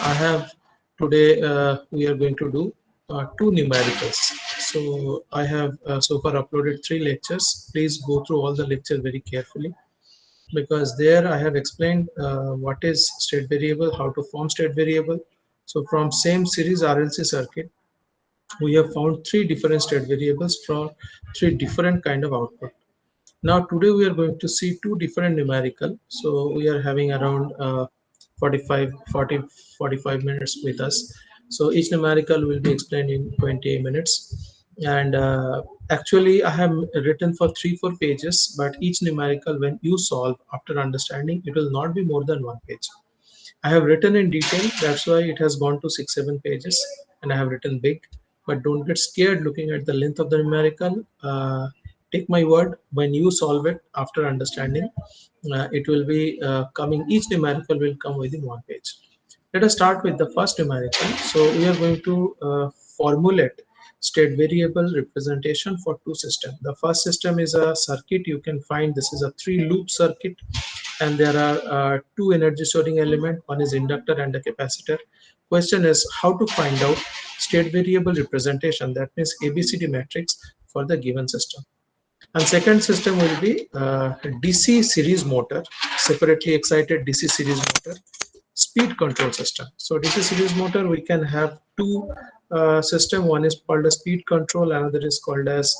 I have today we are going to do two numericals. So I have so far uploaded three lectures. Please go through all the lectures very carefully because there I have explained what is state variable, how to form state variable. So from same series RLC circuit, we have found three different state variables from three different kind of output. Now today we are going to see two different numerical. So we are having around 45 minutes with us. So each numerical will be explained in 20 minutes. And actually I have written for 3-4 pages, but each numerical when you solve after understanding, it will not be more than one page. I have written in detail, that's why it has gone to 6-7 pages, and I have written big. But don't get scared looking at the length of the numerical. Take my word, when you solve it after understanding, it will be coming, each numerical will come within one page. Let us start with the first numerical. So we are going to formulate state variable representation for two systems. The first system is a circuit. You can find this is a 3-loop circuit, and there are two energy storing element. One is inductor and a capacitor. Question is how to find out state variable representation, that means ABCD matrix for the given system. And second system will be DC series motor, separately excited DC series motor, speed control system. So DC series motor, we can have two system. One is called a speed control, another is called as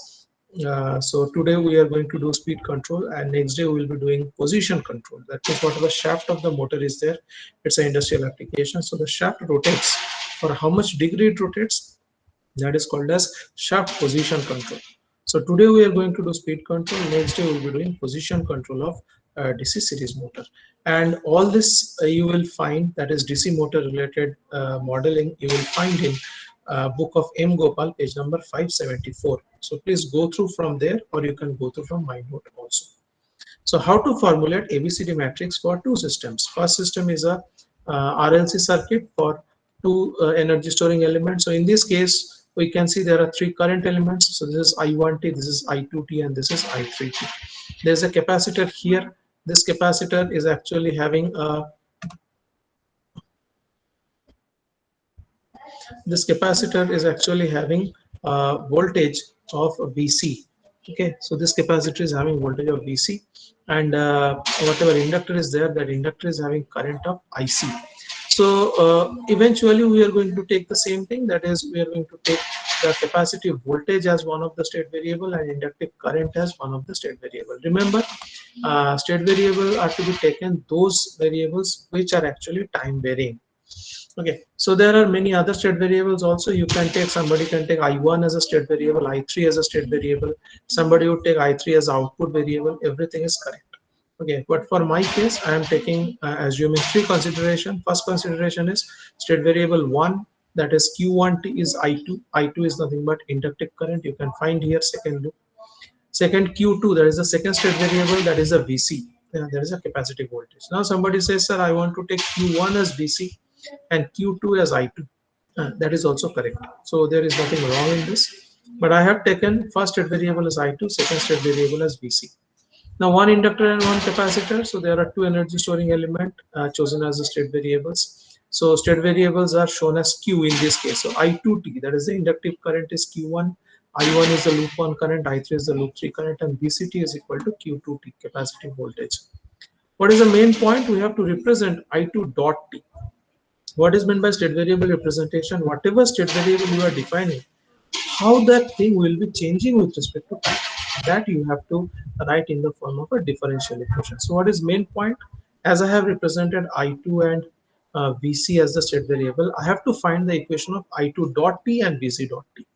so today we are going to do speed control, and next day we will be doing position control. That means whatever shaft of the motor is there, it's an industrial application. So the shaft rotates, for how much degree it rotates, that is called as shaft position control. So today we are going to do speed control, next day we will be doing position control of DC series motor. And all this you will find, that is DC motor related modeling, you will find in book of M. Gopal, page number 574. So please go through from there, or you can go through from my note also. So how to formulate ABCD matrix for two systems? First system is a RLC circuit for two energy storing elements. So in this case, we can see there are three current elements. So this is I1T, this is I2T, and this is I3T. There's a capacitor here. This capacitor is actually having a voltage of VC. Okay, so this capacitor is having voltage of VC, and whatever inductor is there, that inductor is having current of IC. So eventually we are going to take the same thing, that is we are going to take the capacitive voltage as one of the state variable and inductive current as one of the state variable. Remember, state variable are to be taken those variables which are actually time varying. Okay, so there are many other state variables also. You can take, somebody can take I1 as a state variable, I3 as a state variable, somebody would take I3 as output variable. Everything is correct. Okay, but for my case I am taking assuming three consideration. First consideration is state variable 1, that is Q1T is I2. I2 is nothing but inductive current, you can find here second loop. Second Q2, that is the second state variable, that is a VC, there is a capacitive voltage. Now somebody says, sir, I want to take Q1 as VC and Q2 as I2. That is also correct. So there is nothing wrong in this. But I have taken first state variable as I2, second state variable as VC. Now one inductor and one capacitor. So there are two energy storing element chosen as the state variables. So state variables are shown as Q in this case. So I2T, that is the inductive current, is Q1. I1 is the loop 1 current, I3 is the loop 3 current, and VCT is equal to Q2T, capacitive voltage. What is the main point? We have to represent I2 dot T. What is meant by state variable representation? Whatever state variable you are defining, how that thing will be changing with respect to time, that you have to write in the form of a differential equation. So what is main point? As I have represented I2 and VC as the state variable, I have to find the equation of I2 dot T and VC dot T.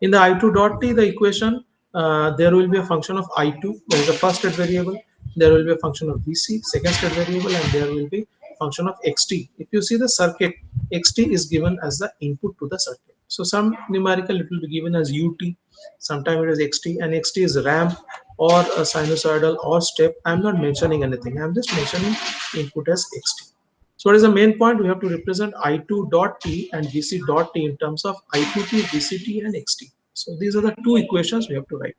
In the I2 dot T, the equation, there will be a function of I2, there is the first state variable, there will be a function of VC, second state variable, and there will be function of XT. If you see the circuit, XT is given as the input to the circuit. So some numerical it will be given as UT, sometimes it is XT, and XT is ramp or a sinusoidal or step. I am not mentioning anything, I am just mentioning input as XT. So what is the main point? We have to represent I2 dot T and VC dot T in terms of I2T, VCT, and XT. So these are the two equations we have to write.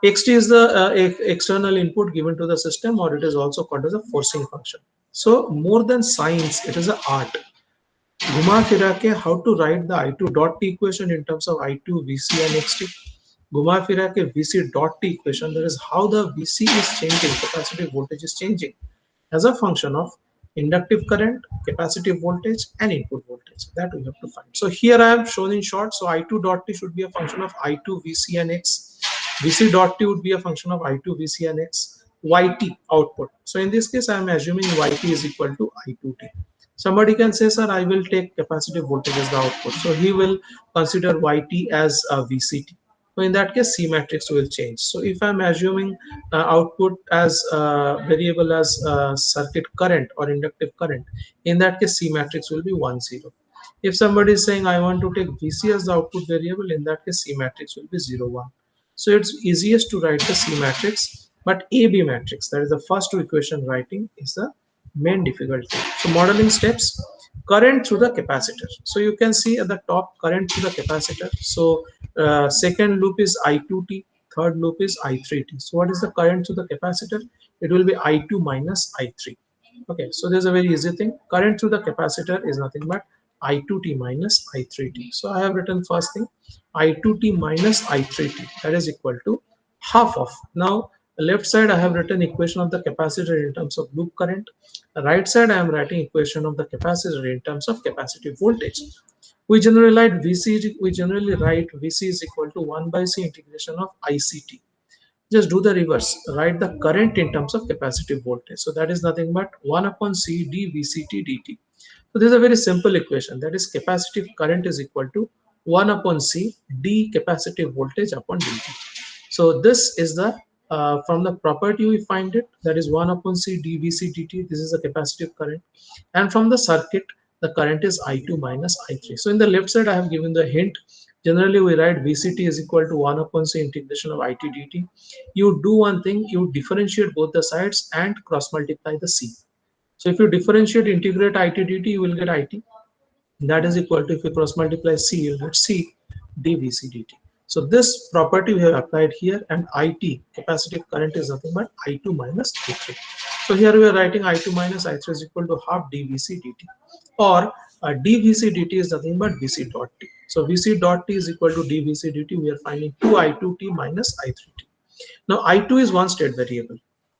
XT is the external input given to the system, or it is also called as a forcing function. So more than science, it is an art. घुमा फिरा के how to write the I2 dot T equation in terms of I2, VC and XT. घुमा फिरा के VC dot T equation, that is how the VC is changing, capacitive voltage is changing as a function of inductive current, capacitive voltage and input voltage, that we have to find. So here I have shown in short. So I2 dot T should be a function of I2, VC and X. VC dot T would be a function of I2, VC and X. YT output. So in this case I am assuming YT is equal to I2T. Somebody can say, sir, I will take capacitive voltage as the output. So he will consider YT as a VCT. So in that case, C matrix will change. So if I'm assuming output as variable as circuit current or inductive current, in that case, C matrix will be 1, 0. If somebody is saying I want to take VC as the output variable, in that case, C matrix will be 0, 1. So it's easiest to write the C matrix, but AB matrix, that is the first two equation writing, is the main difficulty. So modeling steps: current through the capacitor. So you can see at the top, current through the capacitor. So second loop is I2T, third loop is I3T. So what is the current through the capacitor? It will be I2 minus I3. Okay, so there's a very easy thing. Current through the capacitor is nothing but I2T minus I3T. So I have written first thing, I2T minus I3T, that is equal to half of. Now left side I have written equation of the capacitor in terms of loop current. Right side I am writing equation of the capacitor in terms of capacitive voltage. We generally write VC is equal to 1 by C integration of ICT. Just do the reverse, write the current in terms of capacitive voltage. So that is nothing but 1 upon C d VCT dt. So this is a very simple equation, that is capacitive current is equal to 1 upon C d capacitive voltage upon dt. So this is the from the property we find it, that is 1 upon C dVC dt. This is the capacitive current, and from the circuit the current is I2 minus I3. So in the left side I have given the hint. Generally we write VCT is equal to 1 upon C integration of IT dt. You do one thing, you differentiate both the sides and cross multiply the C. So if you differentiate, integrate IT dt, you will get IT. That is equal to, if you cross multiply C, you will get C dVC dt. So this property we have applied here, and IT, capacitive current, is nothing but I2 minus I3. So here we are writing I2 minus I3 is equal to half dVC dt, or dVC dt is nothing but Vc dot t. So Vc dot t is equal to dVc dt. We are finding 2I2t minus I3t. Now I2 is one state variable.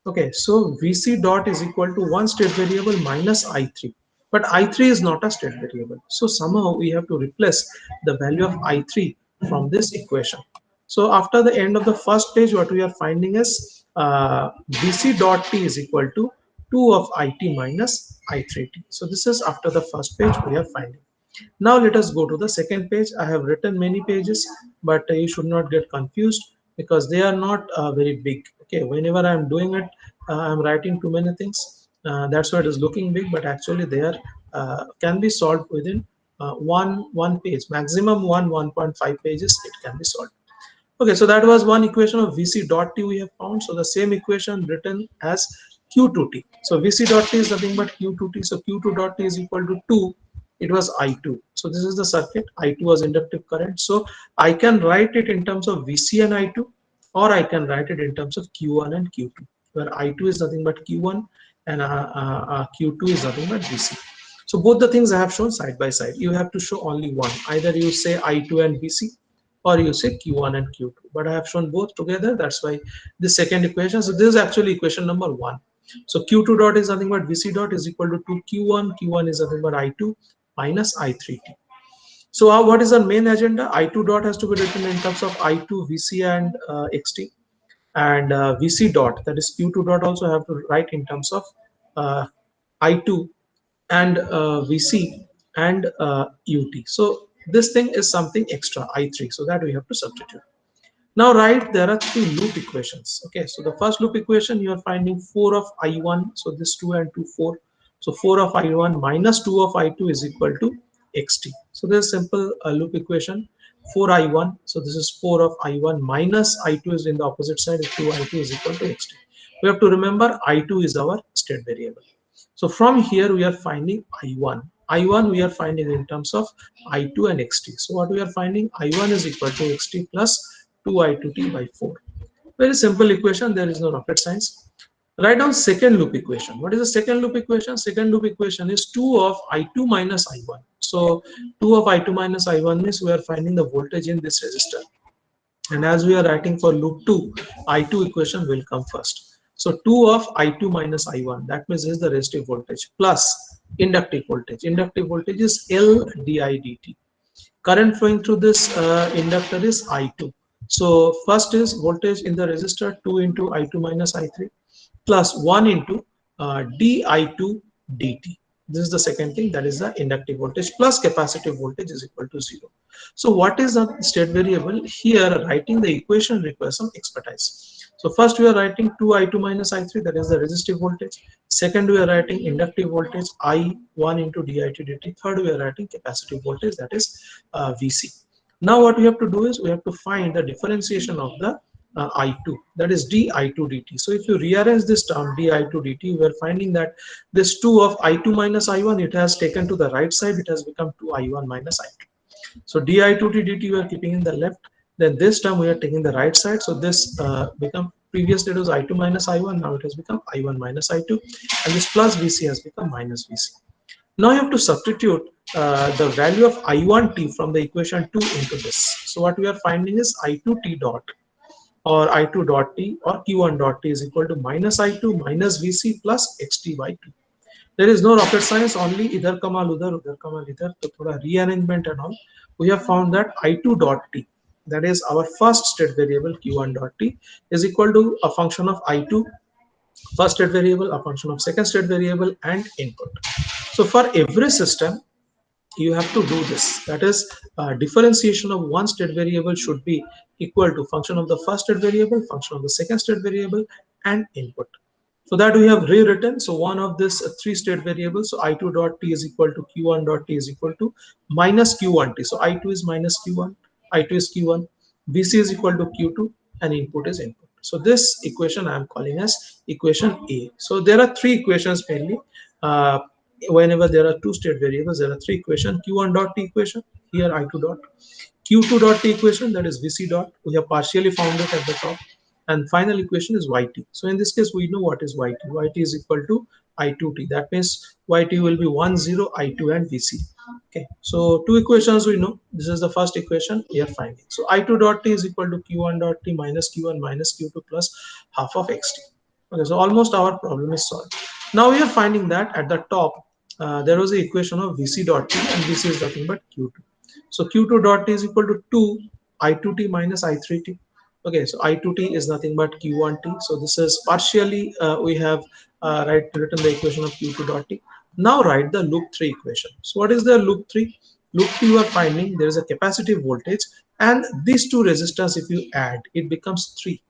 Okay, so Vc dot is equal to one state variable minus I3. But I3 is not a state variable. So somehow we have to replace the value of I3 from this equation. So after the end of the first page, what we are finding is Vc dot t is equal to 2 of IT minus I3t. So this is after the first page we are finding. Now let us go to the second page. I have written many pages, but you should not get confused because they are not very big. Okay, whenever I am doing it, I am writing too many things. That's why it is looking big, but actually they are can be solved within one page, maximum 1.5 pages. It can be solved. Okay, so that was one equation of Vc dot t we have found. So the same equation written as Q2t. So Vc dot t is nothing but Q2t. So Q2 dot t is equal to 2. It was I2. So this is the circuit. I2 was inductive current. So I can write it in terms of Vc and I2, or I can write it in terms of Q1 and Q2, where I2 is nothing but Q1 and Q2 is nothing but Vc. So both the things I have shown side by side. You have to show only one. Either you say I2 and Vc, or you say Q1 and Q2. But I have shown both together. That's why the second equation. So this is actually equation number 1. So Q2 dot is nothing but Vc dot is equal to 2Q1. Q1 is nothing but I2 minus I3t. So what is our main agenda? I2 dot has to be written in terms of I2, Vc and XT. And Vc dot, that is Q2 dot, also have to write in terms of I2 and Vc and Ut. So this thing is something extra, I3. So that we have to substitute. Now right, there are three loop equations. Okay, so the first loop equation you are finding 4 of I1. So this 2 and 2, 4. So 4 of I1 minus 2 of I2 is equal to XT. So this is simple loop equation. 4I1. So this is 4 of I1 minus I2 is in the opposite side. 2I2 is equal to XT. We have to remember I2 is our state variable. So from here we are finding I1. I1 we are finding in terms of I2 and XT. So what we are finding, I1 is equal to XT plus 2I2t by 4. Very simple equation. There is no rocket science. Write down second loop equation. What is the second loop equation? Second loop equation is 2 of I2 minus I1. So So 2 of I2 minus I1 means we are finding the voltage in this resistor. And as we are writing for loop 2, I2 equation will come first. So 2 of I2 minus I1, that means is the resistive voltage plus inductive voltage. Inductive voltage is L di dt. Current flowing through this inductor is I2. So first is voltage in the resistor 2 into I2 minus I3 plus 1 into di2 dt. This is the second thing, that is the inductive voltage plus capacitive voltage is equal to 0. So what is the state variable? Here writing the equation requires some expertise. So first we are writing 2I2 minus I3, that is the resistive voltage. Second we are writing inductive voltage I1 into di2 dt. Third we are writing capacitive voltage, that is Vc. Now what we have to do is we have to find the differentiation of the I2, that is di2 dt. So if you rearrange this term di2 dt, we are finding that this 2 of I2 minus I1, it has taken to the right side, it has become 2I1 minus I2. So di2 dt we are keeping in the left, then this term we are taking the right side. So this become, previously it was I2 minus I1, now it has become I1 minus I2, and this plus Vc has become minus Vc. Now you have to substitute the value of I1t from the equation 2 into this. So what we are finding is I2t dot or I2 dot t or Q1 dot t is equal to minus I2 minus Vc plus xt by 2. There is no rocket science, only idhar kamal udhar kamal idhar. So thoda rearrangement and all. We have found that I2 dot t, that is our first state variable Q1 dot t, is equal to a function of I2 first state variable, a function of second state variable, and input. So for every system you have to do this, that is differentiation of one state variable should be equal to function of the first state variable, function of the second state variable, and input. So that we have rewritten. So one of this three state variables, so I2 dot t is equal to Q1 dot t is equal to minus Q1t. So I2 is minus Q1, I2 is Q1, Vc is equal to Q2, and input is input. So this equation I am calling as equation A. So there are three equations mainly. Whenever there are two state variables, there are three equations. Q1 dot t equation, here I2 dot. Q2 dot t equation, that is Vc dot. We have partially found it at the top. And final equation is Yt. So in this case, we know what is Yt. Yt is equal to I2t. That means Yt will be 1, 0, I2 and Vc. Okay. So two equations we know. This is the first equation we are finding. So I2 dot t is equal to Q1 dot t minus Q1 minus Q2 plus half of xt. Okay. So almost our problem is solved. Now we are finding that at the top, there was the equation of Vc dot t, and Vc is nothing but Q2. So Q2 dot t is equal to 2 I2t minus I3t. Okay, so I2t is nothing but Q1t. So this is partially we have written the equation of Q2 dot t. Now write the loop 3 equation. So what is the loop 3? Loop 3 you are finding there is a capacitive voltage, and these two resistors if you add, it becomes 3.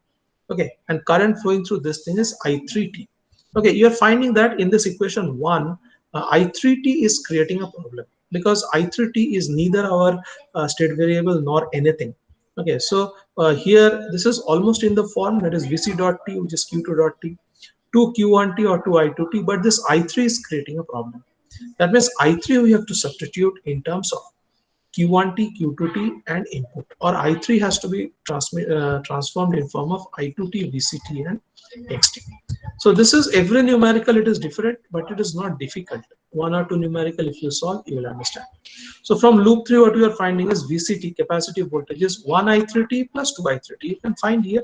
Okay, and current flowing through this thing is I3t. Okay, you are finding that in this equation 1, I3t is creating a problem because I3t is neither our state variable nor anything. Okay, so here this is almost in the form, that is Vc dot t, which is Q2 dot t, to Q1t or to I2t, but this I3 is creating a problem. That means I3 we have to substitute in terms of Q1t, Q2t, and input, or I3 has to be transformed in form of I2t, VCT, and XT. So this is every numerical, it is different, but it is not difficult. One or two numerical, if you solve, you will understand. So from loop 3, what we are finding is VCT, capacitive voltage, is 1 I3t plus 2 I3t. You can find here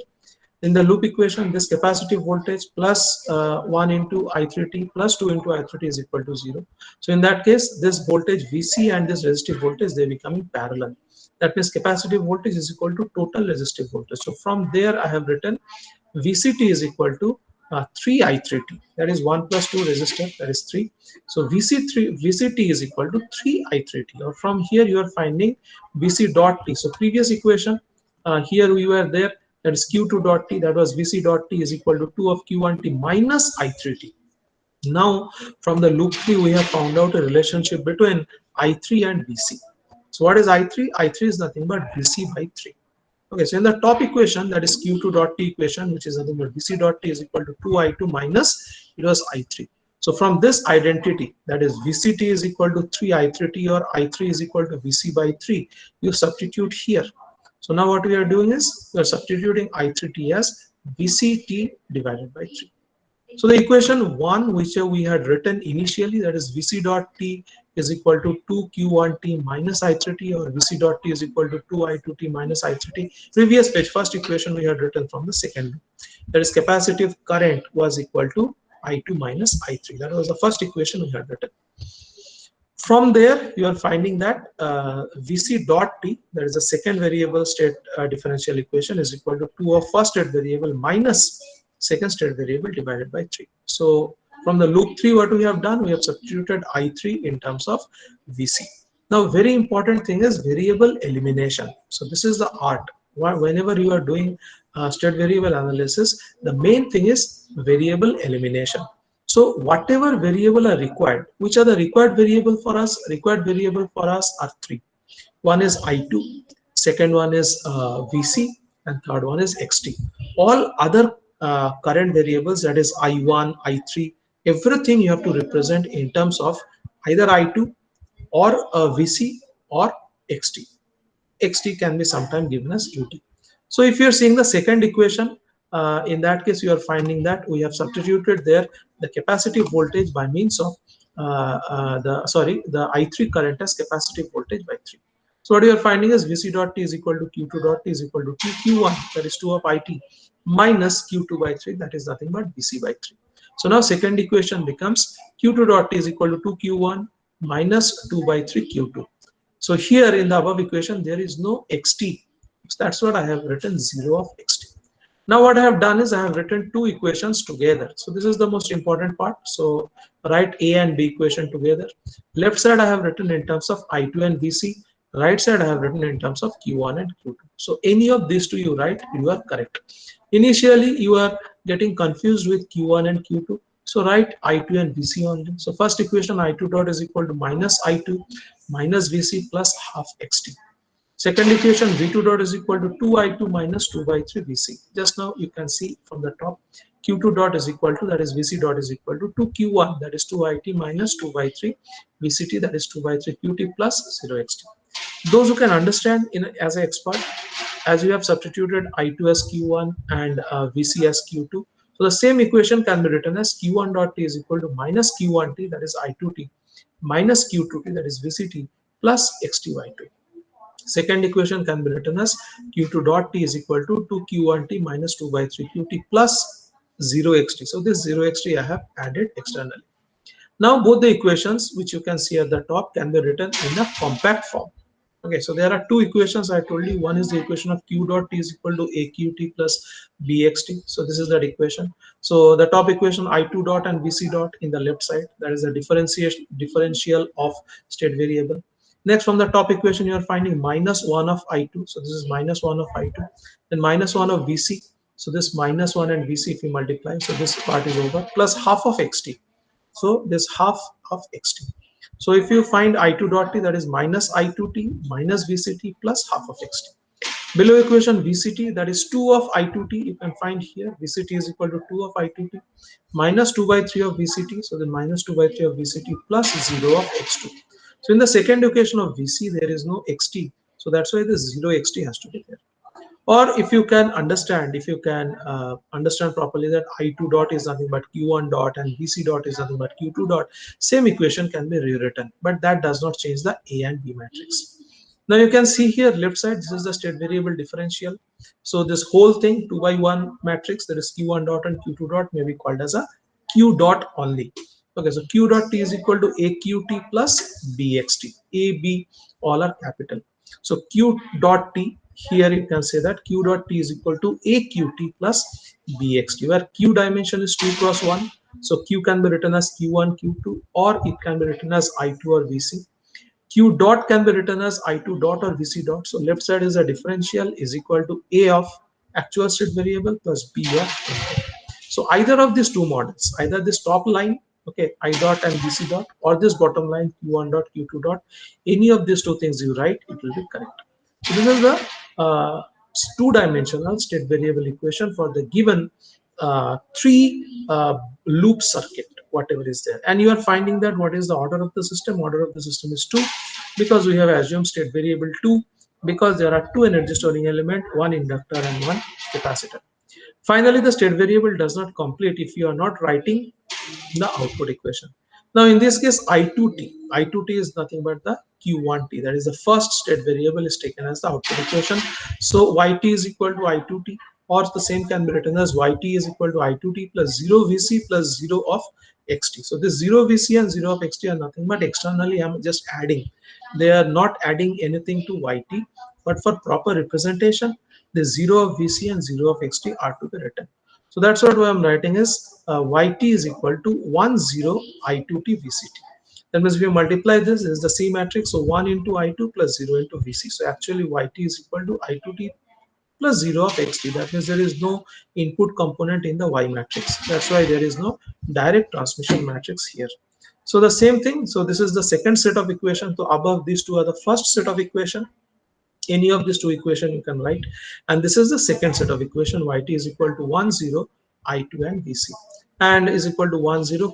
in the loop equation, this capacitive voltage plus 1 into I3t plus 2 into I3t is equal to 0. So in that case, this voltage Vc and this resistive voltage, they become in parallel. That means capacitive voltage is equal to total resistive voltage. So from there, I have written Vct is equal to 3 I3t. That is 1 plus 2 resistor, that is 3. So Vct is equal to 3 I3t. Or from here, you are finding Vc dot t. So previous equation, here we were there, that is Q2 dot t, that was Vc dot t is equal to 2 of Q1t minus I3t. Now from the loop 3, we have found out a relationship between I3 and Vc. So what is I3? I3 is nothing but Vc by 3. Okay, so in the top equation, that is Q2 dot t equation, which is nothing but Vc dot t is equal to 2 I2 minus, it was I3. So from this identity, that is Vct is equal to 3 I3t or I3 is equal to Vc by 3, you substitute here. So now what we are doing is we are substituting I3t as Vct divided by 3. So the equation 1 which we had written initially, that is Vc dot t is equal to 2q1t minus I3t, or Vc dot t is equal to 2i2t minus I3t. Previous page, first equation we had written from the second loop. That is capacitive current was equal to I2 minus I3. That was the first equation we had written. From there, you are finding that Vc dot t, that is the second variable state differential equation, is equal to 2 of first state variable minus second state variable divided by 3. So from the loop 3, what we have done, we have substituted I3 in terms of Vc. Now, very important thing is variable elimination. So this is the art. Whenever you are doing state variable analysis, the main thing is variable elimination. So whatever variable are required, which are the required variable for us? Required variable for us are three. One is I2, second one is Vc, and third one is Xt. All other current variables, that is I1, I3, everything you have to represent in terms of either I2 or Vc or Xt. Xt can be sometimes given as Ut. So if you're seeing the second equation, in that case, you are finding that we have substituted there the capacitive voltage by means of the I3 current as capacitive voltage by 3. So what you are finding is Vc dot t is equal to Q2 dot t is equal to 2Q1, that is 2 of IT, minus Q2 by 3, that is nothing but Vc by 3. So now second equation becomes Q2 dot t is equal to 2Q1 minus 2 by 3 Q2. So here in the above equation, there is no Xt. So that's what I have written, 0 of Xt. Now what I have done is I have written two equations together. So this is the most important part. So write A and B equation together. Left side I have written in terms of I2 and Vc. Right side I have written in terms of Q1 and Q2. So any of these two you write, you are correct. Initially you are getting confused with Q1 and Q2. So write I2 and Vc only. So first equation, I2 dot is equal to minus I2 minus Vc plus half Xt. Second equation, V2 dot is equal to 2I2 minus 2 by 3 Vc. Just now you can see from the top, Q2 dot is equal to, that is Vc dot is equal to 2Q1, that is 2IT minus 2 by 3 Vct, that is 2 by 3 Qt plus 0 Xt. Those who can understand as an expert, as you have substituted I2 as Q1 and Vc as Q2, so the same equation can be written as Q1 dot t is equal to minus Q1t, that is I2t, minus Q2t, that is Vct, plus Xt by 2. Second equation can be written as Q2 dot t is equal to 2Q1t minus 2 by 3 Qt plus 0 Xt. So this 0 Xt I have added externally. Now both the equations which you can see at the top can be written in a compact form. Okay, so there are two equations I told you. One is the equation of Q dot t is equal to AQT plus BXT. So this is that equation. So the top equation, I2 dot and Vc dot in the left side, that is the differential of state variable. Next, from the top equation, you are finding minus 1 of I2. So this is minus 1 of I2. Then minus 1 of Vc. So this minus 1 and Vc, if you multiply, so this part is over, plus half of Xt. So this half of Xt. So if you find I2 dot t, that is minus I2t minus Vct plus half of Xt. Below equation Vct, that is 2 of I2t, you can find here Vct is equal to 2 of I2t minus 2 by 3 of Vct. So then minus 2 by 3 of Vct plus 0 of X2. So in the second equation of Vc, there is no Xt. So that's why this 0 Xt has to be there. Or if you can understand, understand properly that I2 dot is nothing but Q1 dot and Vc dot is nothing but Q2 dot, same equation can be rewritten, but that does not change the A and B matrix. Now you can see here left side, this is the state variable differential. So this whole thing 2 by 1 matrix, that is Q1 dot and Q2 dot, may be called as a Q dot only. Okay, so Q dot T is equal to AQT plus BXT. A, B, all are capital. So Q dot T, here you can say that Q dot T is equal to AQT plus BXT, where Q dimension is 2 cross 1. So Q can be written as Q1, Q2, or it can be written as I2 or Vc. Q dot can be written as I2 dot or Vc dot. So left side is a differential is equal to A of actual state variable plus B of input. So either of these two models, either this top line, okay, I dot and Vc dot, or this bottom line Q1 dot, Q2 dot, any of these two things you write, it will be correct. So this is the two-dimensional state variable equation for the given three loop circuit, whatever is there. And you are finding that what is the order of the system? Order of the system is 2, because we have assumed state variable 2, because there are two energy storing element, one inductor and one capacitor. Finally, the state variable does not complete if you are not writing the output equation. Now, in this case, I2t is nothing but the Q1t. That is the first state variable is taken as the output equation. So yt is equal to I2t, or the same can be written as yt is equal to I2t plus 0 Vc plus 0 of xt. So this 0 Vc and 0 of xt are nothing but externally I'm just adding. They are not adding anything to yt, but for proper representation, the 0 of Vc and 0 of xt are to be written. So that's what I'm writing is yt is equal to 10 I2t Vct. That means if you multiply this is the C matrix, so 1 into I2 plus 0 into Vc. So actually yt is equal to I2t plus 0 of xt. That means there is no input component in the y matrix. That's why there is no direct transmission matrix here. So the same thing. So this is the second set of equation. So above these two are the first set of equation. Any of these two equation you can write, and this is the second set of equation. Yt is equal to 10 I2 and Vc, and is equal to 10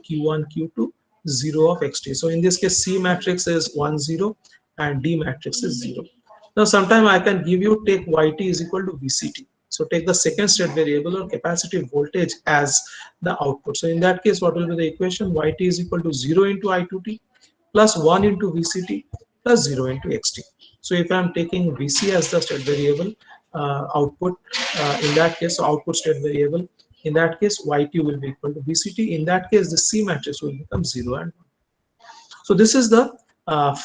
Q1 Q2 0 of xt. So in this case, C matrix is 10 and D matrix is 0. Now sometime I can give you, take yt is equal to Vct. So take the second state variable or capacitive voltage as the output. So in that case, what will be the equation? Yt is equal to 0 into I2t plus 1 into Vct plus 0 into xt. So if I'm taking Vc as the state variable output, in that case, so output state variable, in that case, yt will be equal to Vct. In that case, the C matrix will become 0 and 1. So this is the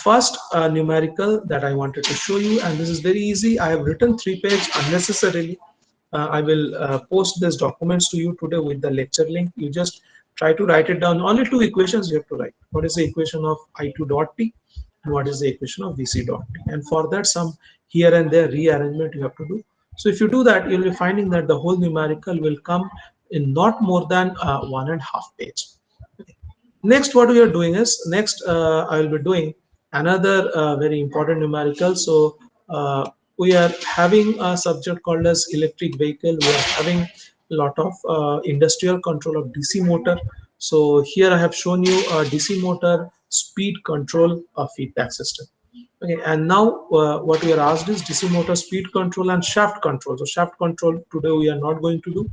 first numerical that I wanted to show you, and this is very easy. I have written 3-page unnecessarily. I will post these documents to you today with the lecture link. You just try to write it down. Only two equations you have to write. What is the equation of I2 dot t and what is the equation of Vc dot t? And for that, some here and there rearrangement you have to do. So if you do that, you'll be finding that the whole numerical will come in not more than 1.5 page. Next, what we are doing is, next I will be doing another very important numerical. So we are having a subject called as electric vehicle. We are having a lot of industrial control of DC motor. So here I have shown you a DC motor speed control of feedback system. Okay, and now what we are asked is DC motor speed control and shaft control. So shaft control today we are not going to do.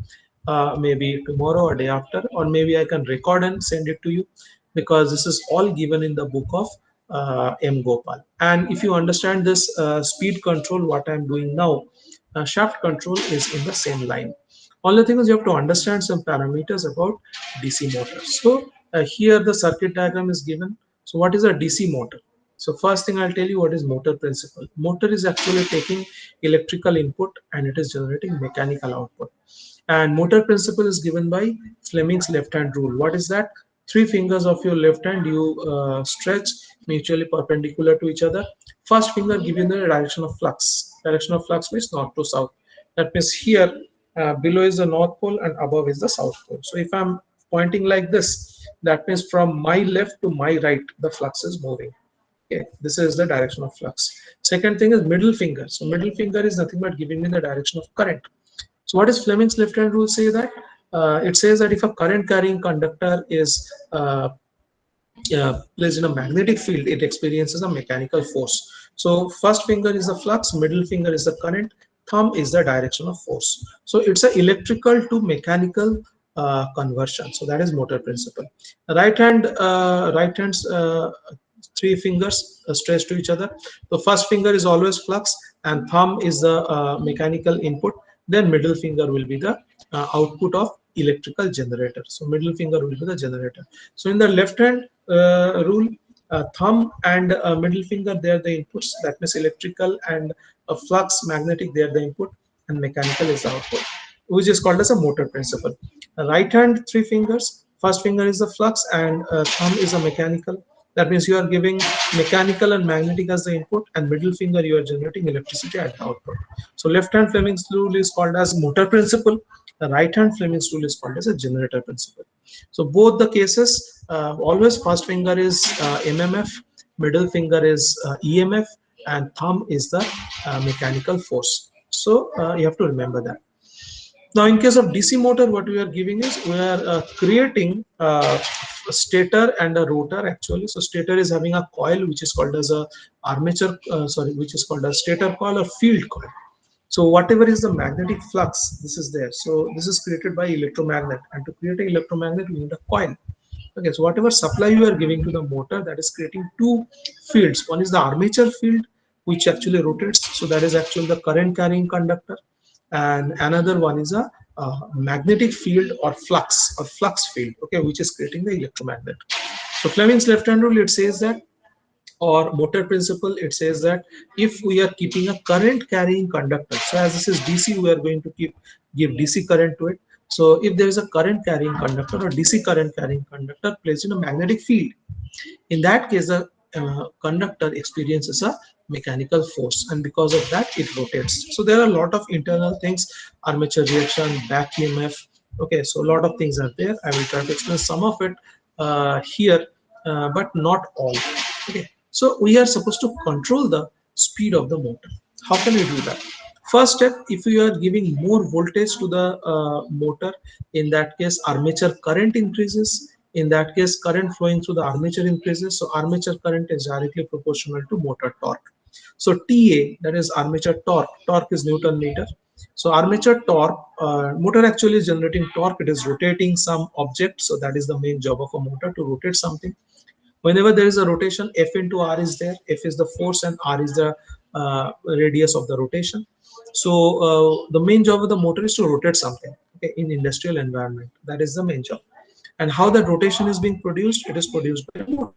Maybe tomorrow or day after, or maybe I can record and send it to you, because this is all given in the book of M. Gopal. And if you understand this speed control, what I'm doing now, shaft control is in the same line. Only thing is you have to understand some parameters about DC motors. So here the circuit diagram is given. So what is a DC motor? So first thing I'll tell you what is motor principle. Motor is actually taking electrical input and it is generating mechanical output. And motor principle is given by Fleming's left hand rule. What is that? Three fingers of your left hand you stretch mutually perpendicular to each other. First finger give you the direction of flux. Direction of flux means north to south. That means here below is the north pole and above is the south pole. So if I'm pointing like this, that means from my left to my right, the flux is moving. Okay, this is the direction of flux. Second thing is middle finger. So middle finger is nothing but giving me the direction of current. So what is Fleming's left hand rule say that? It says that if a current carrying conductor is placed in a magnetic field, it experiences a mechanical force. So first finger is the flux, middle finger is the current, thumb is the direction of force. So it's an electrical to mechanical conversion. So that is motor principle. Right hand's three fingers stretched to each other. The first finger is always flux and thumb is the mechanical input. Then middle finger will be the output of electrical generator. So middle finger will be the generator. So in the left hand rule, thumb and middle finger, they are the inputs. That means electrical and flux, magnetic, they are the input, and mechanical is the output, which is called as a motor principle. Right hand three fingers, first finger is the flux and thumb is a mechanical. That means you are giving mechanical and magnetic as the input, and middle finger you are generating electricity at the output. So left hand Fleming's rule is called as motor principle. The right hand Fleming's rule is called as a generator principle. So both the cases, always first finger is MMF, middle finger is EMF, and thumb is the mechanical force. So you have to remember that. Now, in case of DC motor, what we are giving is we are creating a stator and a rotor actually. So stator is having a coil which is called as a armature, which is called a stator coil or field coil. So whatever is the magnetic flux, this is there. So this is created by electromagnet, and to create an electromagnet, we need a coil. Okay, so whatever supply you are giving to the motor, that is creating two fields. One is the armature field, which actually rotates. So that is actually the current carrying conductor, and another one is a magnetic field or flux field. Okay, which is creating the electromagnet. So Fleming's left-hand rule, it says that, or motor principle, it says that if we are keeping a current carrying conductor, so as this is DC, we are going to give DC current to it. So if there is a current carrying conductor or DC current carrying conductor placed in a magnetic field, in that case the conductor experiences a mechanical force, and because of that it rotates. So there are a lot of internal things, armature reaction, back EMF. Okay, so a lot of things are there. I will try to explain some of it here, but not all. Okay, so we are supposed to control the speed of the motor. How can we do that? First step, if you are giving more voltage to the motor, in that case armature current increases. In that case, current flowing through the armature increases. So armature current is directly proportional to motor torque. So TA, that is armature torque. Torque is Newton meter. So armature torque, motor actually is generating torque. It is rotating some object. So that is the main job of a motor, to rotate something. Whenever there is a rotation, F into R is there. F is the force and R is the radius of the rotation. So the main job of the motor is to rotate something, okay, in industrial environment. That is the main job. And how that rotation is being produced? It is produced by a motor.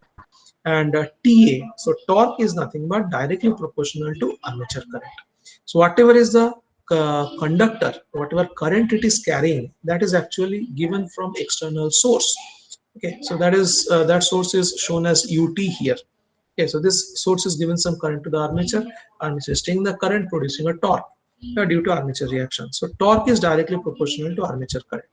And TA, so torque is nothing but directly proportional to armature current. So whatever is the conductor, whatever current it is carrying, that is actually given from external source. Okay, so that is that source is shown as UT here. Okay, so this source is given some current to the armature, and is taking the current, producing a torque due to armature reaction. So torque is directly proportional to armature current.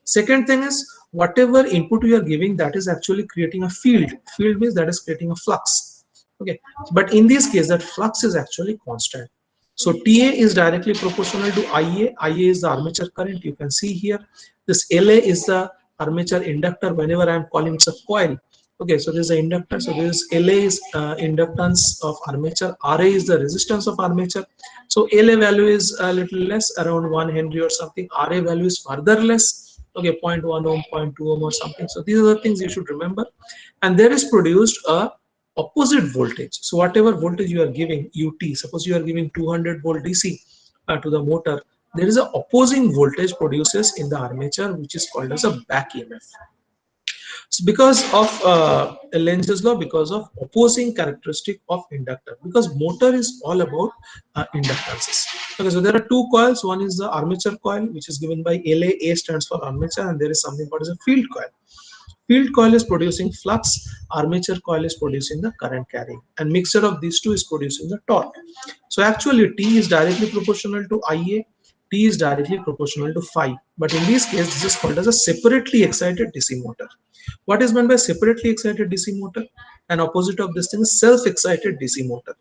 Second thing is, whatever input you are giving, that is actually creating a field. Field means that is creating a flux. Okay, but in this case, that flux is actually constant. So TA is directly proportional to IA. IA is the armature current. You can see here. This LA is the armature inductor. Whenever I am calling, it's a coil. Okay, so this is the inductor. So this LA is inductance of armature. RA is the resistance of armature. So LA value is a little less, around 1 Henry or something. RA value is further less. Okay, 0.1 ohm, 0.2 ohm or something. So these are the things you should remember. And there is produced a opposite voltage. So whatever voltage you are giving, UT, suppose you are giving 200 volt DC to the motor, there is a opposing voltage produces in the armature, which is called as a back EMF. So because of Lenz's law, because of opposing characteristic of inductor, because motor is all about inductances. Okay, so there are two coils. One is the armature coil, which is given by LA. A stands for armature, and there is something called as a field coil. Field coil is producing flux, armature coil is producing the current carrying, and mixture of these two is producing the torque. So actually T is directly proportional to IA, T is directly proportional to phi. But in this case, this is called as a separately excited DC motor. What is meant by separately excited DC motor? An opposite of this thing is self-excited DC motor.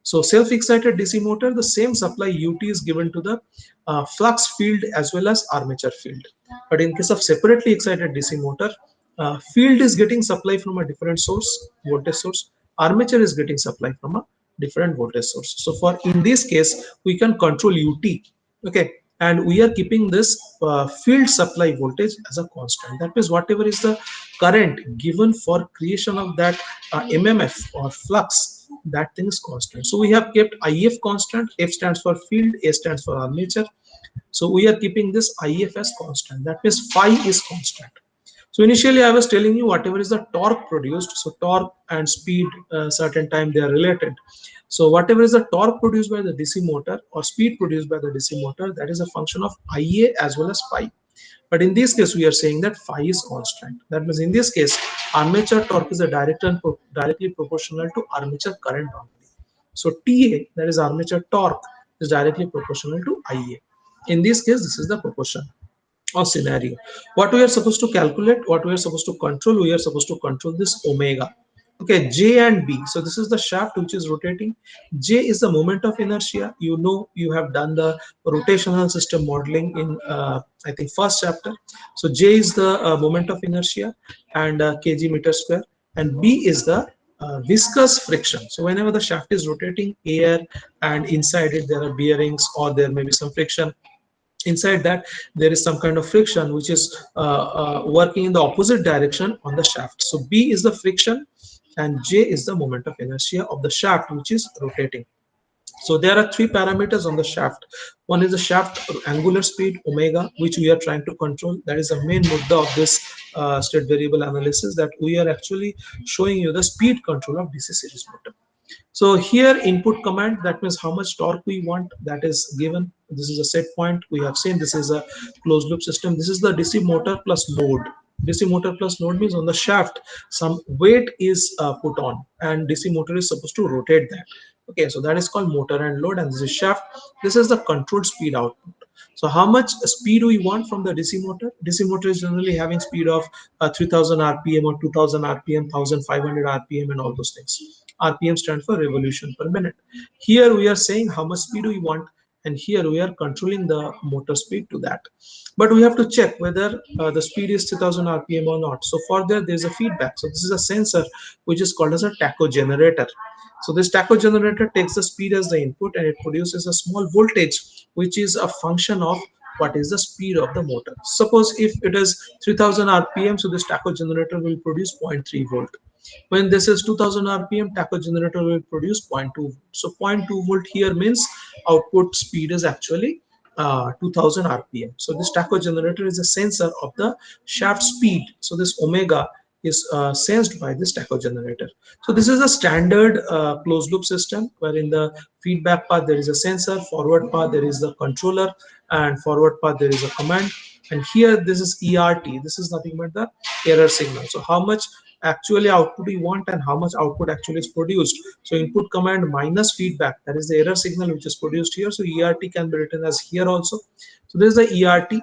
So self-excited DC motor, the same supply UT is given to the flux field as well as armature field. But in case of separately excited DC motor, field is getting supply from a different source, voltage source. Armature is getting supply from a different voltage source. So for in this case, we can control UT. Okay, and we are keeping this field supply voltage as a constant. That means whatever is the current given for creation of that MMF or flux, that thing is constant. So we have kept IF constant. F stands for field, A stands for armature. So we are keeping this IF as constant. That means phi is constant. So initially I was telling you whatever is the torque produced. So torque and speed, certain time they are related. So whatever is the torque produced by the DC motor or speed produced by the DC motor, that is a function of IA as well as phi. But in this case, we are saying that phi is constant. That means in this case, armature torque is a directly proportional to armature current only. So TA, that is armature torque, is directly proportional to IA. In this case, this is the proportion or scenario. What we are supposed to calculate, what we are supposed to control, we are supposed to control this omega. Okay, J and B. So this is the shaft which is rotating. J is the moment of inertia. You know, you have done the rotational system modeling in I think first chapter. So J is the moment of inertia and kg meter square, and B is the viscous friction. So whenever the shaft is rotating, air and inside it there are bearings, or there may be some friction. Inside that there is some kind of friction which is working in the opposite direction on the shaft. So B is the friction and J is the moment of inertia of the shaft which is rotating. So there are three parameters on the shaft. One is the shaft angular speed omega, which we are trying to control. That is the main mudda of this state variable analysis, that we are actually showing you the speed control of DC series motor. So here input command, that means how much torque we want, that is given. This is a set point. We have seen this is a closed loop system. This is the DC motor plus load. DC motor plus load means on the shaft some weight is put on, and DC motor is supposed to rotate that. Okay, so that is called motor and load, and this is shaft. This is the controlled speed output. So how much speed we want from the DC motor? DC motor is generally having speed of 3000 rpm or 2000 rpm, 1500 rpm, and all those things. RPM stands for revolution per minute. Here we are saying how much speed we want, and here we are controlling the motor speed to that. But we have to check whether the speed is 3000 rpm or not. So for that there is a feedback. So this is a sensor which is called as a tacho generator. So this tacho generator takes the speed as the input, and it produces a small voltage which is a function of what is the speed of the motor. Suppose if it is 3000 rpm, so this tacho generator will produce 0.3 volt. When this is 2000 rpm, tacho generator will produce 0.2 volt. So 0.2 volt here means output speed is actually 2000 rpm. So this tacho generator is a sensor of the shaft speed. So this omega is sensed by this tacho generator. So this is a standard closed loop system, where in the feedback path there is a sensor, forward path there is the controller, and forward path there is a command. And here this is ERT. This is nothing but the error signal. So how much actually output we want and how much output actually is produced. So input command minus feedback, that is the error signal which is produced here. So ERT can be written as here also. So this is the ERT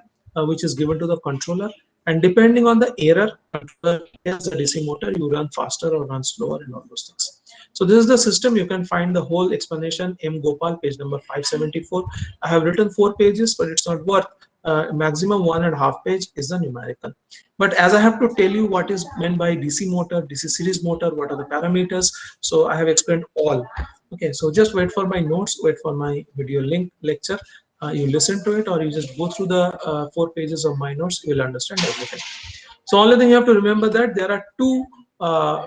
which is given to the controller, and depending on the error, controller tells the DC motor you run faster or run slower and all those things. So this is the system. You can find the whole explanation M Gopal, page number 574. I have written 4 pages, but it's not worth. Maximum 1.5 page is the numerical. But as I have to tell you what is meant by DC motor, DC series motor, what are the parameters, so I have explained all. Okay, so just wait for my notes, wait for my video link lecture. You listen to it, or you just go through the 4 pages of my notes, you will understand everything. So only thing you have to remember, that there are two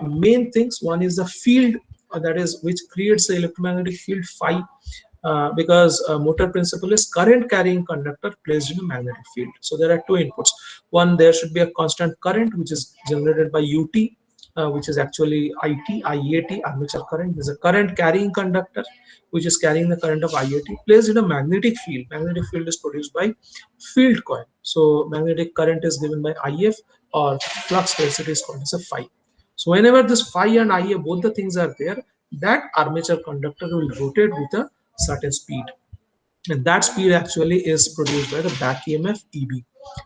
main things. One is the field, that is which creates the electromagnetic field phi, because motor principle is current carrying conductor placed in a magnetic field. So there are two inputs. One, there should be a constant current which is generated by UT, which is actually IAT, armature current. There's a current carrying conductor which is carrying the current of IAT placed in a magnetic field. Magnetic field is produced by field coil. So magnetic current is given by IF, or flux density is called as a phi. So whenever this phi and Ia, both the things are there, that armature conductor will rotate with a certain speed, and that speed actually is produced by the back EMF EB.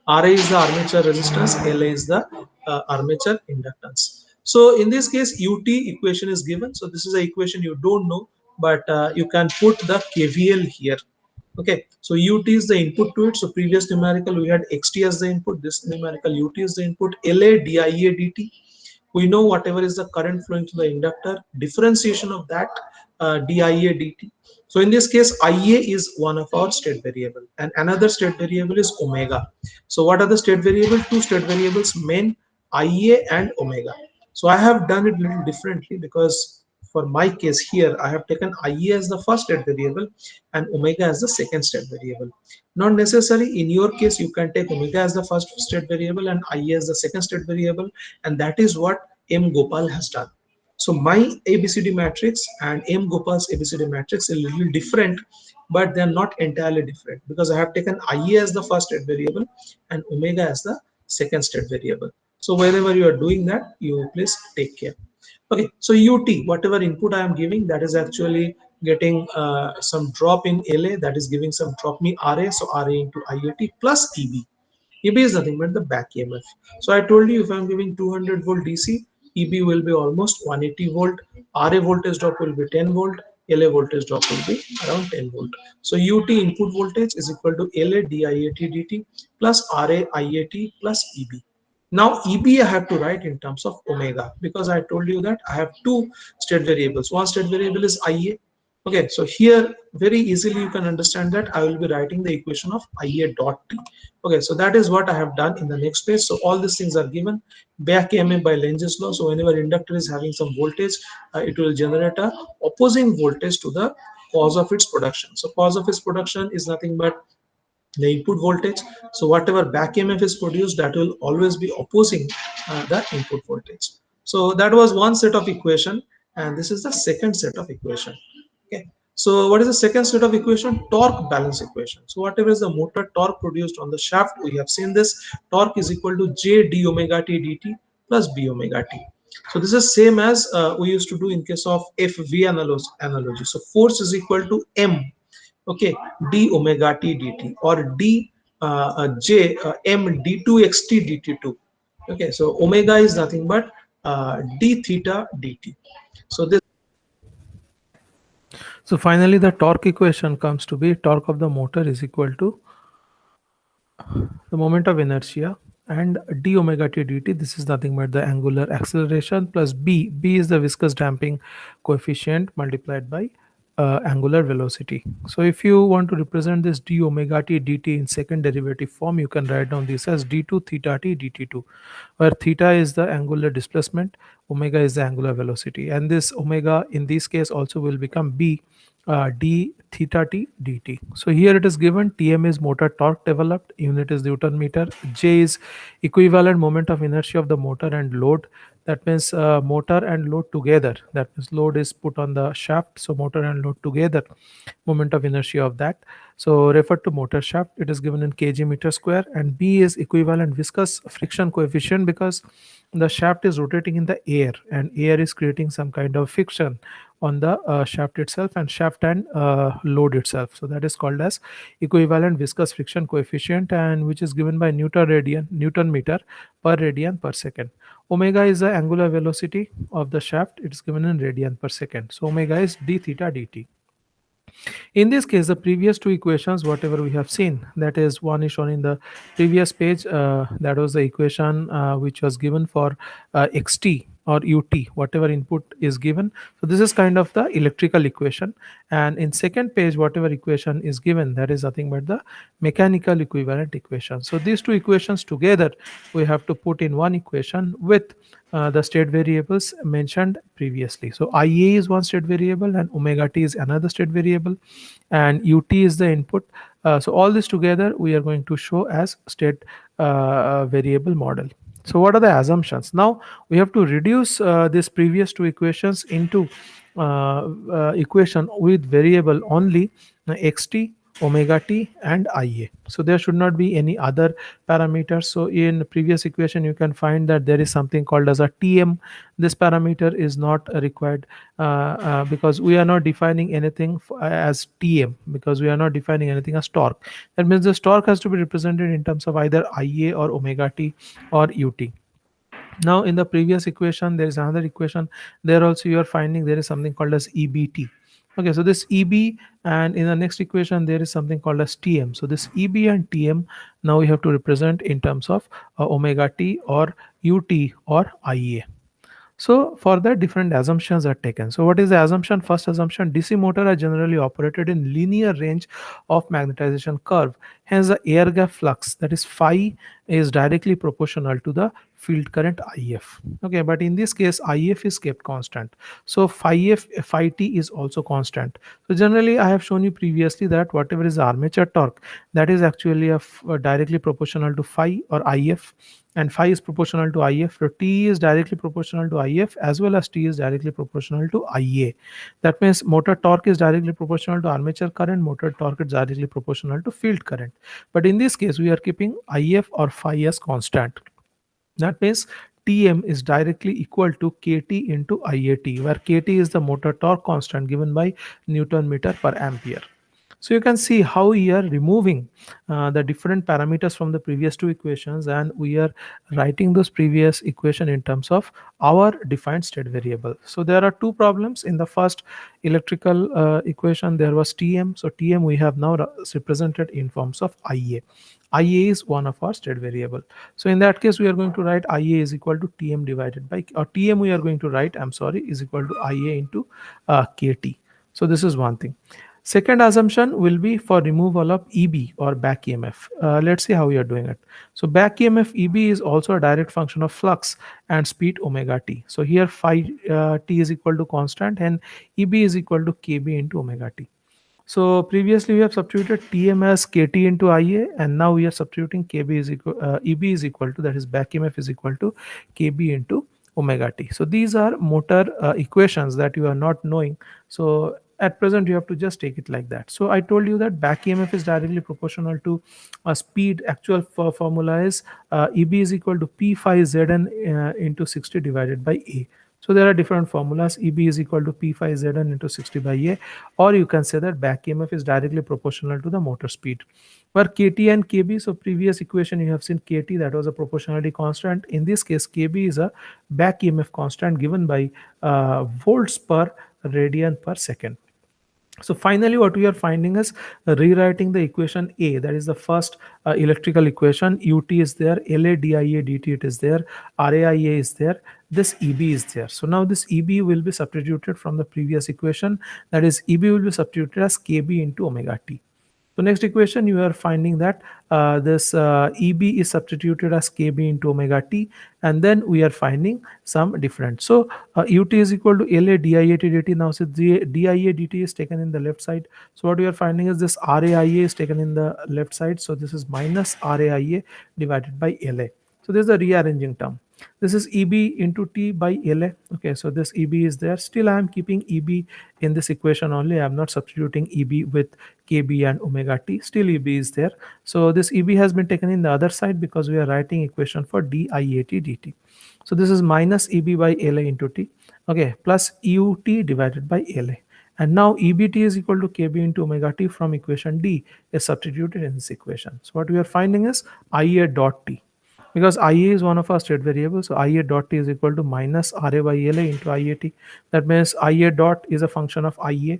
Ra is the armature resistance, La is the armature inductance. So in this case, UT equation is given. So this is an equation you don't know, but you can put the KVL here. Okay, so UT is the input to it. So previous numerical we had XT as the input, this numerical UT is the input. La DIA dt, we know whatever is the current flowing through the inductor, differentiation of that DIA dt. So in this case, Ia is one of our state variable, and another state variable is omega. So what are the state variable? Two state variables, main, Ia and omega. So I have done it a little differently, because for my case here I have taken Ia as the first state variable and omega as the second state variable. Not necessary. In your case, you can take omega as the first state variable and Ia as the second state variable, and that is what M Gopal has done. So my ABCD matrix and M Gopal's ABCD matrix is a little different, but they are not entirely different, because I have taken Ia as the first state variable and omega as the second state variable. So whenever you are doing that, you please take care. Okay, so UT, whatever input I am giving, that is actually getting some drop in LA, that is giving some drop me RA, so RA into IAT plus EB. EB is nothing but the back EMF. So I told you, if I'm giving 200 volt DC, EB will be almost 180 volt, RA voltage drop will be 10 volt, LA voltage drop will be around 10 volt. So UT input voltage is equal to LA DIAT dt plus RA IAT plus EB. Now EB I have to write in terms of omega, because I told you that I have two state variables. One state variable is IA. Okay, so here very easily you can understand that I will be writing the equation of IA dot T. Okay, so that is what I have done in the next page. So all these things are given. Back EMF by Lentz's law. So whenever inductor is having some voltage, it will generate a opposing voltage to the cause of its production. So cause of its production is nothing but the input voltage. So whatever back EMF is produced, that will always be opposing the input voltage. So that was one set of equation, and this is the second set of equation. Okay, so what is the second set of equation? Torque balance equation. So whatever is the motor torque produced on the shaft, we have seen this, torque is equal to J d omega t dt plus b omega t. So this is same as we used to do in case of FV analogy. So force is equal to M, okay, d omega t dt, or d j m d2 xt dt2. Okay, so omega is nothing but d theta dt. So this. So finally, the torque equation comes to be torque of the motor is equal to the moment of inertia and d omega t dt. This is nothing but the angular acceleration plus b is the viscous damping coefficient multiplied by angular velocity. So if you want to represent this d omega t dt in second derivative form, you can write down this as d2 theta t dt2, where theta is the angular displacement, omega is the angular velocity, and this omega in this case also will become b d theta t dt. So here it is given Tm is motor torque developed, unit is Newton meter, J is equivalent moment of inertia of the motor and load. That means motor and load together. That means load is put on the shaft, so motor and load together, moment of inertia of that. So refer to motor shaft, it is given in kg meter square, and B is equivalent viscous friction coefficient because the shaft is rotating in the air and air is creating some kind of friction on the shaft itself and shaft and load itself. So that is called as equivalent viscous friction coefficient, and which is given by Newton meter per radian per second. Omega is the angular velocity of the shaft, it is given in radian per second. So omega is d theta dt. In this case, the previous two equations, whatever we have seen, that is one is shown in the previous page, that was the equation which was given for xt or ut, whatever input is given. So this is kind of the electrical equation, and in second page whatever equation is given, that is nothing but the mechanical equivalent equation. So these two equations together we have to put in one equation with the state variables mentioned previously. So ia is one state variable and omega t is another state variable, and ut is the input. So all this together we are going to show as state variable model. So what are the assumptions? Now we have to reduce this previous two equations into equation with variable only xt, omega t and ia. So there should not be any other parameters. So in previous equation you can find that there is something called as a tm. This parameter is not required because we are not defining anything as tm, because we are not defining anything as torque. That means this torque has to be represented in terms of either ia or omega t or ut. Now in the previous equation there is another equation, there also you are finding there is something called as ebt. Okay, so this eb, and in the next equation there is something called as tm. So this eb and tm now we have to represent in terms of omega t or ut or ia. So for that, different assumptions are taken. So what is the assumption? First assumption, DC motor are generally operated in linear range of magnetization curve. Hence the air gap flux, that is phi, is directly proportional to the field current IF. Okay, but in this case IF is kept constant. So phi t is also constant. So generally I have shown you previously that whatever is armature torque, that is actually directly proportional to phi or IF, and phi is proportional to if. So t is directly proportional to if as well as t is directly proportional to ia. That means motor torque is directly proportional to armature current, motor torque is directly proportional to field current. But in this case we are keeping if or phi as constant. That means Tm is directly equal to Kt into IAT, where Kt is the motor torque constant given by Newton meter per ampere. So you can see how we are removing the different parameters from the previous two equations, and we are writing those previous equation in terms of our defined state variable. So there are two problems. In the first electrical equation there was Tm, so Tm we have now represented in forms of Ia. Ia is one of our state variable. So in that case we are going to write Ia is equal to Tm divided by, or Tm we are going to write, I'm sorry, is equal to Ia into Kt. So this is one thing. Second assumption will be for removal of EB or back EMF. Let's see how we are doing it. So back EMF EB is also a direct function of flux and speed omega t. So here phi t is equal to constant and EB is equal to kb into omega t. So previously we have substituted Tm as Kt into Ia, and now we are substituting Kb is equal, Eb is equal to, that is back EMF is equal to Kb into omega t. So these are motor equations that you are not knowing. So at present you have to just take it like that. So I told you that back EMF is directly proportional to speed. Actual formula is Eb is equal to P phi Zn into 60 divided by A. So there are different formulas. Eb is equal to P phi Zn into 60 by A, or you can say that back EMF is directly proportional to the motor speed. Where Kt and Kb, so previous equation you have seen Kt, that was a proportionality constant. In this case Kb is a back EMF constant given by volts per radian per second. So finally what we are finding is rewriting the equation A, that is the first electrical equation. Ut is there, La dia dt it is there, Raia is there, this Eb is there. So now this Eb will be substituted from the previous equation, that is Eb will be substituted as Kb into omega t. So next equation you are finding that this Eb is substituted as Kb into omega t, and then we are finding some different. So Ut is equal to La diat dt. Now so dia dt is taken in the left side. So what we are finding is this Raia is taken in the left side. So this is minus Raia divided by La. So this is the rearranging term. This is Eb into T by La. Okay, so this Eb is there. Still I am keeping Eb in this equation only. I am not substituting Eb with Kb and omega t. Still Eb is there. So this Eb has been taken in the other side because we are writing equation for diat dt. So this is minus Eb by La into T. Okay, plus Ut divided by La. And now Ebt is equal to Kb into omega t from equation D is substituted in this equation. So what we are finding is Ia dot T. Because Ia is one of our state variables, so Ia dot t is equal to minus Ra by La into Iat. That means Ia dot is a function of Ia.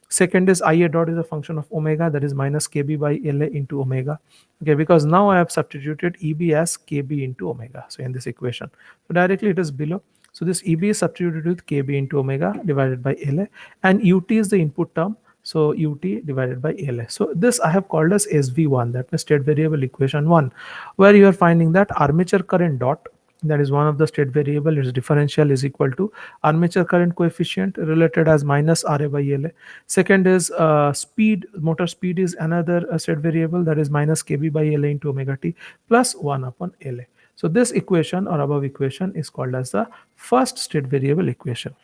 Second is Ia dot is a function of omega, that is minus Kb by La into omega. Okay, because now I have substituted Eb as Kb into omega. So in this equation, so directly it is below. So this Eb is substituted with Kb into omega divided by La, and Ut is the input term. So Ut divided by La. So this I have called as SV1, that means state variable equation 1, where you are finding that armature current dot, that is one of the state variable, its differential is equal to armature current coefficient related as minus Ra by La. Second is speed, motor speed is another state variable, that is minus Kb by La into omega t plus 1 upon La. So this equation or above equation is called as the first state variable equation.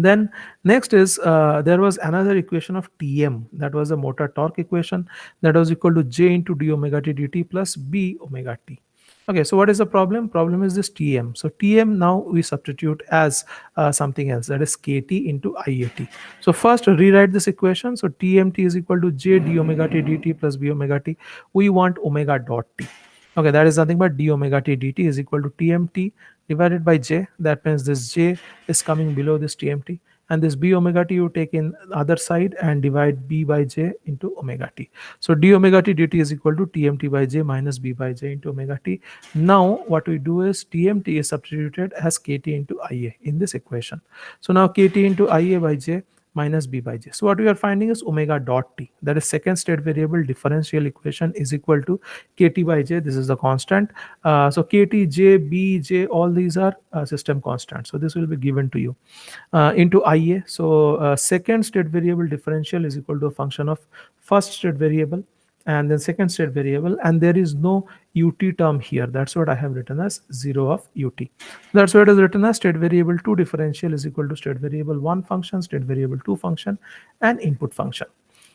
Then next is there was another equation of Tm, that was the motor torque equation, that was equal to J into d omega t dt plus B omega t. Okay, so what is the problem? Problem is this Tm. So Tm now we substitute as something else, that is Kt into Iat. So first rewrite this equation. So Tmt is equal to J d omega t dt plus B omega t. We want omega dot t. Okay, that is nothing but d omega t dt is equal to Tmt divided by J. That means this J is coming below this Tmt, and this B omega t you take in other side and divide B by J into omega t. So d omega t dt is equal to Tmt by J minus B by J into omega t. Now what we do is Tmt is substituted as Kt into Ia in this equation. So now Kt into Ia by J minus B by J. So what we are finding is omega dot t, that is second state variable differential equation, is equal to Kt by J. This is the constant. So Kt, J, B, J, all these are system constants. So this will be given to you into Ia. So second state variable differential is equal to a function of first state variable and then second state variable, and there is no ut term here. That's what I have written as 0 of ut. That's what is written as state variable 2 differential is equal to state variable 1 function, state variable 2 function, and input function.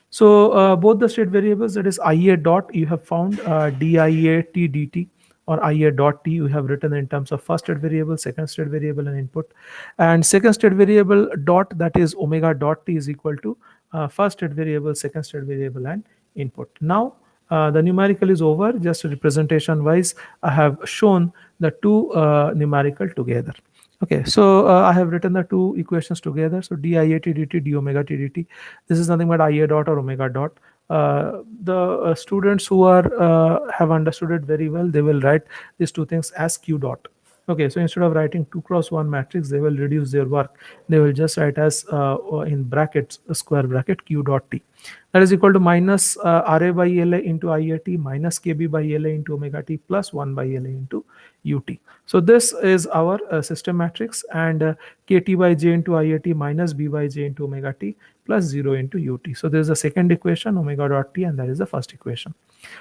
So both the state variables, that is Ia dot, you have found diat dt, or Ia dot t you have written in terms of first state variable, second state variable, and input. And second state variable dot, that is omega dot t, is equal to first state variable, second state variable, and input. Now the numerical is over. Just representation wise, I have shown the two numerical together. Okay, so I have written the two equations together. So diat dt, d omega t dt. This is nothing but ia dot or omega dot. The students who are have understood it very well, they will write these two things as q dot. Okay, so instead of writing 2 cross 1 matrix, they will reduce their work. They will just write as in brackets, a square bracket q dot t. That is equal to minus Ra by La into IAT minus Kb by La into omega t plus 1 by La into ut. So this is our system matrix, and kt by j into IAT minus b by j into omega t plus 0 into ut. So there is the second equation omega dot t, and that is the first equation.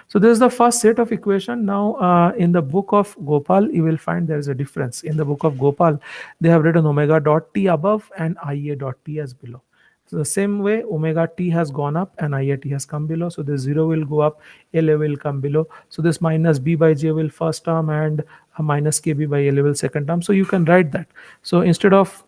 So this is the first set of equation. Now in the book of Gopal, you will find there is a difference. In the book of Gopal, they have written omega dot t above and ia dot t as below. So the same way omega t has gone up and iat has come below. So the 0 will go up, La will come below. So this minus b by j will first term, and minus kb by La will second term. So you can write that. So instead of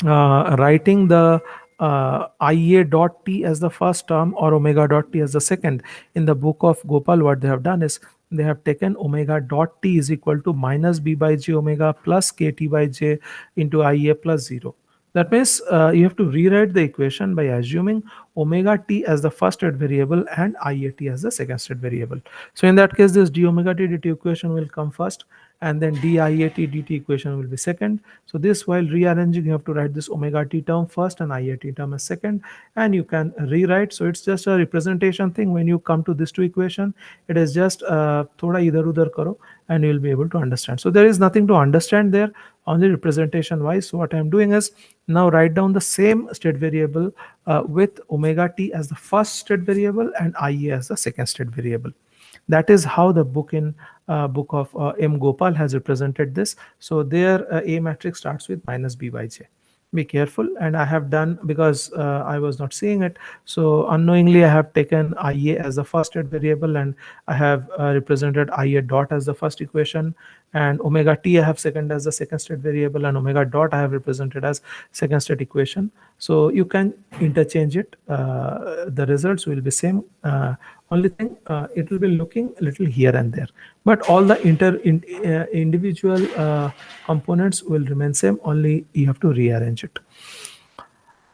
writing the ia dot t as the first term or omega dot t as the second, in the book of Gopal, what they have done is they have taken omega dot t is equal to minus b by j omega plus kt by j into ia plus 0. That means you have to rewrite the equation by assuming omega t as the first state variable and iat as the second state variable. So in that case, this d omega t dt equation will come first, and then diat dt equation will be second. So this, while rearranging, you have to write this omega t term first and iat term as second, and you can rewrite. So it's just a representation thing. When you come to this two equation, it is just thoda idhar udhar karo, and you will be able to understand. So there is nothing to understand there, only representation wise. So what I am doing is now write down the same state variable with omega t as the first state variable and ia as the second state variable. That is how the book in book of M. Gopal has represented this. So there A matrix starts with minus B by J. Be careful, and I have done, because I was not seeing it, so unknowingly I have taken IA as the first state variable, and I have represented IA dot as the first equation, and omega t I have second as the second state variable, and omega dot I have represented as second state equation. So you can interchange it. The results will be same. Only thing, it will be looking a little here and there, but all the individual components will remain same. Only you have to rearrange it.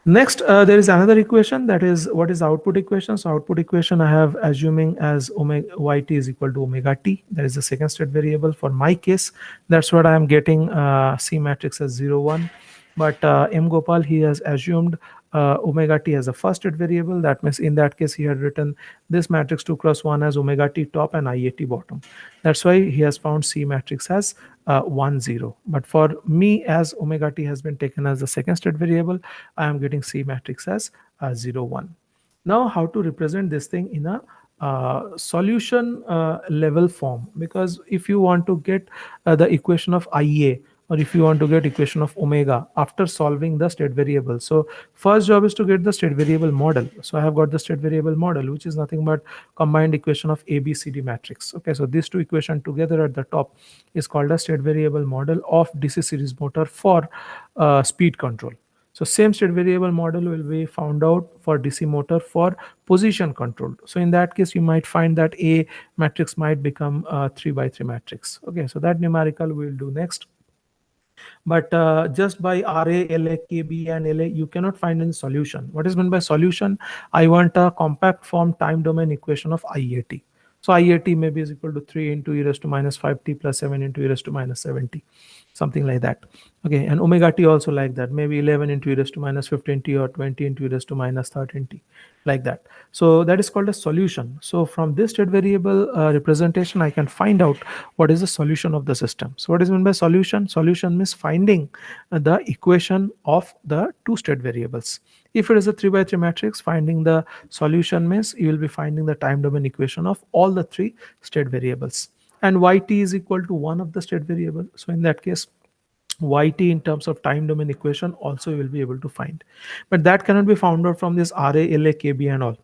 Next, there is another equation, that is what is output equation. So output equation I have assuming as omega yt is equal to omega t. That is the second state variable for my case. That's what I am getting C matrix as 0, 1. But M. Gopal, he has assumed omega t as a first state variable. That means in that case, he had written this matrix 2 cross 1 as omega t top and iat bottom. That's why he has found C matrix as 1, 0. But for me, as omega t has been taken as the second state variable, I am getting C matrix as 0, 1. Now, how to represent this thing in a solution level form? Because if you want to get the equation of IA, or if you want to get equation of omega after solving the state variable, so first job is to get the state variable model. So I have got the state variable model, which is nothing but combined equation of ABCD matrix. Okay, so these two equations together at the top is called a state variable model of DC series motor for speed control. So same state variable model will be found out for DC motor for position control. So in that case, you might find that A matrix might become a 3 by 3 matrix. Okay, so that numerical we'll do next. But just by RA, LA, KB, and LA, you cannot find any solution. What is meant by solution? I want a compact form time domain equation of IAT. So IAT maybe is equal to 3 into e raised to minus 5t plus 7 into e raised to minus 7t, something like that. Okay, and omega t also like that, maybe 11 into e raised to minus 15t or 20 into e raised to minus 13t, like that. So that is called a solution. So from this state variable representation, I can find out what is the solution of the system. So what is meant by solution? Solution means finding the equation of the two state variables. If it is a 3 by 3 matrix, finding the solution means you will be finding the time domain equation of all the three state variables. And yt is equal to one of the state variable. So in that case, yt in terms of time domain equation also you will be able to find. But that cannot be found out from this RA, LA, KB and all.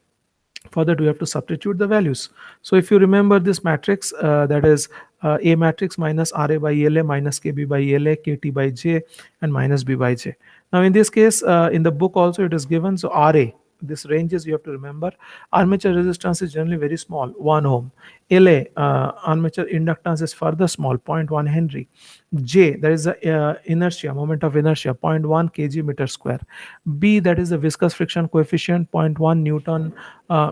For that, we have to substitute the values. So if you remember this matrix, that is A matrix minus RA by LA minus KB by LA, KT by J, and minus B by J. Now in this case, in the book also it is given, so RA this ranges you have to remember. Armature resistance is generally very small, 1 ohm. La, armature inductance is further small, 0.1 Henry. J, that is the inertia, moment of inertia, 0.1 kg meter square. B, that is the viscous friction coefficient, 0.1 Newton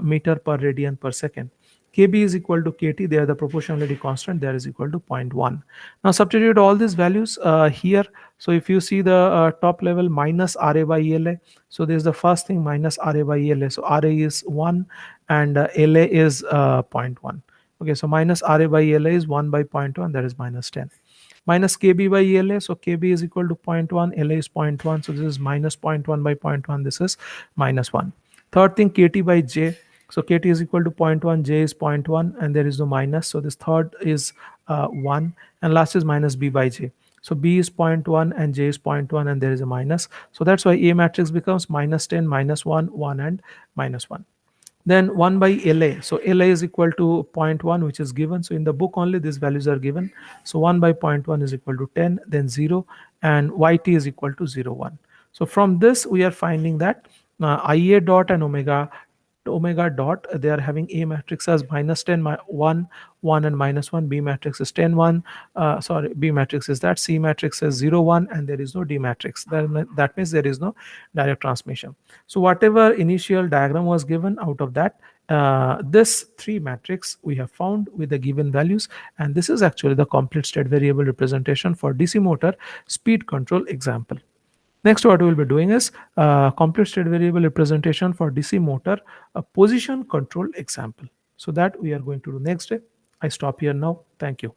meter per radian per second. Kb is equal to kt, they are the proportionality constant, there is equal to 0.1. Now substitute all these values here. So if you see the top level, minus Ra by La, so this is the first thing, minus Ra by La. So Ra is 1 and La is 0.1. Okay, so minus Ra by La is 1 by 0.1, that is minus 10. Minus Kb by La, so Kb is equal to 0.1, La is 0.1, so this is minus 0.1 by 0.1, this is minus 1. Third thing, Kt by J, so Kt is equal to 0.1, J is 0.1, and there is no minus, so this third is 1, and last is minus B by J. So B is 0.1 and J is 0.1, and there is a minus. So that's why A matrix becomes minus 10, minus 1, 1, and minus 1. Then 1 by La. So La is equal to 0.1, which is given. So in the book only these values are given. So 1 by 0.1 is equal to 10, then 0, and Yt is equal to 0, 1. So from this we are finding that Ia dot and omega dot, they are having A matrix as minus 10, 1, 1, and minus 1. B matrix is 10, 1. Sorry, B matrix is that. C matrix is 0, 1, and there is no D matrix. That means there is no direct transmission. So whatever initial diagram was given, out of that, this 3 matrix we have found with the given values, and this is actually the complete state variable representation for DC motor speed control example. Next, what we will be doing is complete state variable representation for DC motor position control example. So that we are going to do next day. I stop here now. Thank you.